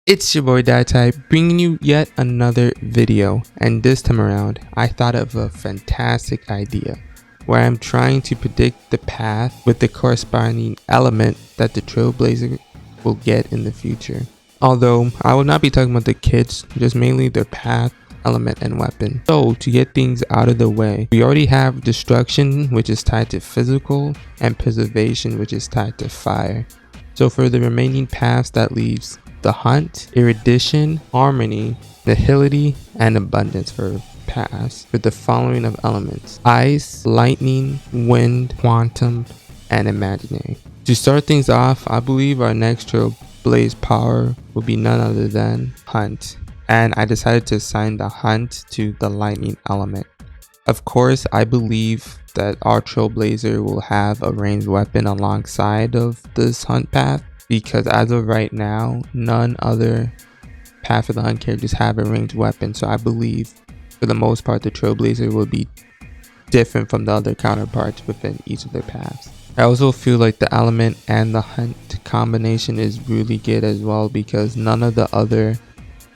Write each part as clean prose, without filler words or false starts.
It's your boy Daitai bringing you yet another video, and this time around I thought of a fantastic idea where I'm trying to predict the path with the corresponding element that the Trailblazer will get in the future. Although I will not be talking about the kits, just mainly their path, element, and weapon. So to get things out of the way, we already have destruction, which is tied to physical, and preservation, which is tied to fire. So for the remaining paths, that leaves the hunt, erudition, harmony, nihility, and abundance for paths with the following of elements: ice, lightning, wind, quantum, and imaginary. To start things off, I believe our next Trailblaze power will be none other than hunt, and I decided to assign the hunt to the lightning element. Of course, I believe that our Trailblazer will have a ranged weapon alongside of this hunt path, because as of right now, none other path of the hunt characters have a ranged weapon. So I believe for the most part the Trailblazer will be different from the other counterparts within each of their paths. I also feel like the element and the hunt combination is really good as well, because none of the other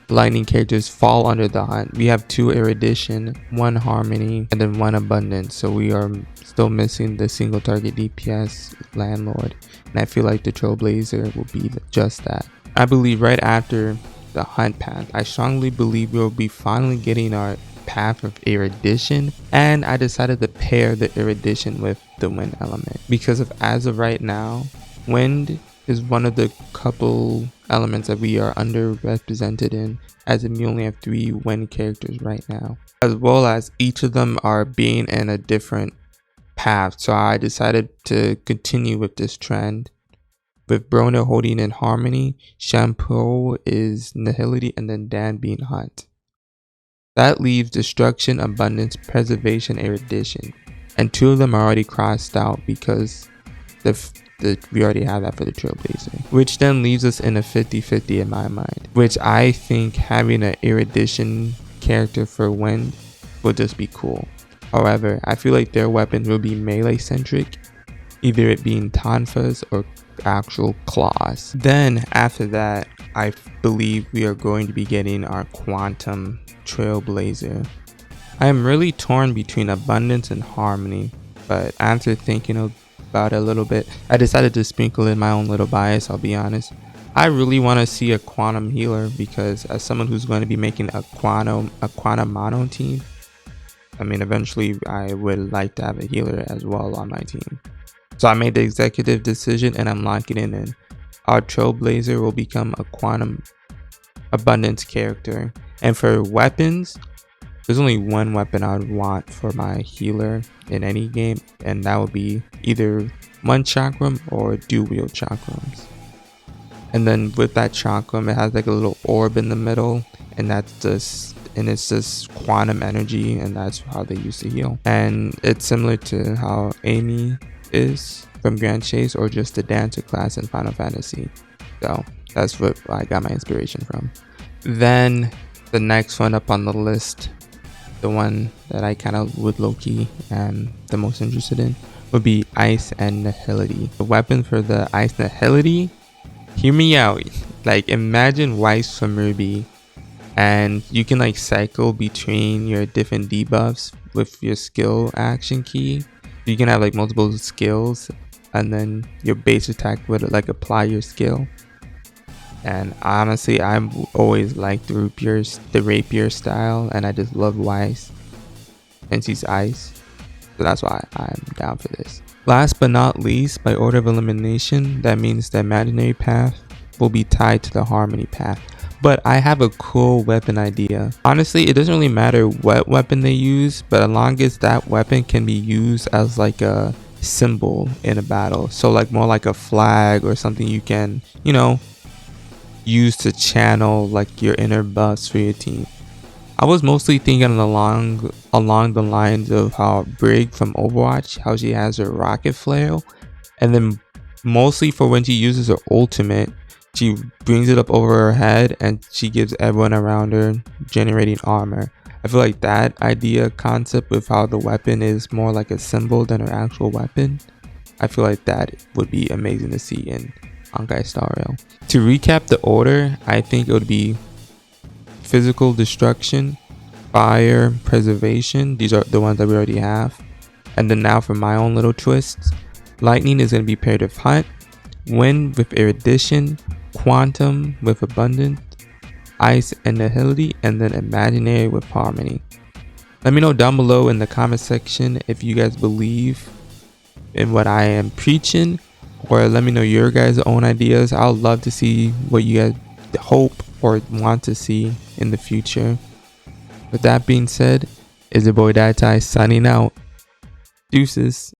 lightning characters fall under the hunt. We have 2 erudition, 1 harmony, and then 1 abundance, so we are still missing the single target DPS landlord, and I feel like the Trailblazer will be just that. I believe right after the hunt path, I strongly believe we'll be finally getting our path of erudition, and I decided to pair the erudition with the wind element, because as of right now, wind is one of the couple elements that we are underrepresented in, as in we only have 3 wind characters right now, as well as each of them are being in a different path. So I decided to continue with this trend, with Broner holding in harmony, Shampoo is nihility, and then Dan being hunt. That leaves destruction, abundance, preservation, erudition, and 2 of them are already crossed out because we already have that for the Trailblazer, which then leaves us in a 50-50 in my mind, which I think having an erudition character for wind will just be cool. However, I feel like their weapons will be melee centric, either it being tonfas or actual claws. Then after that, I believe we are going to be getting our quantum Trailblazer. I am really torn between abundance and harmony, but after thinking about it a little bit, I decided to sprinkle in my own little bias. I'll be honest, I really want to see a quantum healer, because as someone who's going to be making a quantum mono team, I mean eventually I would like to have a healer as well on my team. So I made the executive decision and I'm locking it in. Our Trailblazer will become a quantum abundance character, and for weapons, there's only 1 weapon I would want for my healer in any game, and that would be either 1 chakram or dual wield chakrams. And then with that chakram, it has like a little orb in the middle, and it's just quantum energy, and that's how they used to heal. And it's similar to how Amy is from Grand Chase, or just the dancer class in Final Fantasy. So that's what I got my inspiration from. Then the next one up on the list, the one that I kind of would low-key am the most interested in, would be ice and nihility. The weapon for the ice nihility, hear me out, like imagine Weiss from Ruby, and you can like cycle between your different debuffs with your skill action key. You can have like multiple skills, and then your base attack would like apply your skill. And honestly, I've always liked the rapier style, and I just love Weiss, and she's ice, so that's why I'm down for this. Last but not least, by order of elimination, that means the imaginary path will be tied to the harmony path. But I have a cool weapon idea. Honestly, it doesn't really matter what weapon they use, but as long as that weapon can be used as like a symbol in a battle, so like more like a flag or something you can, use to channel like your inner buffs for your team. I was mostly thinking along the lines of how Brig from Overwatch, how she has her rocket flail, and then mostly for when she uses her ultimate, she brings it up over her head and she gives everyone around her generating armor. I feel like that idea concept with how the weapon is more like a symbol than her actual weapon, I feel like that would be amazing to see in Honkai Star Rail. To recap the order, I think it would be physical destruction, fire, preservation. These are the ones that we already have. And then now for my own little twists, lightning is going to be paired with hunt, wind with erudition, quantum with abundance, ice and nihility, and then imaginary with harmony. Let me know down below in the comment section if you guys believe in what I am preaching, or let me know your guys' own ideas. I'd love to see what you guys hope or want to see in the future. With that being said, it's your boy Daitai signing out. Deuces.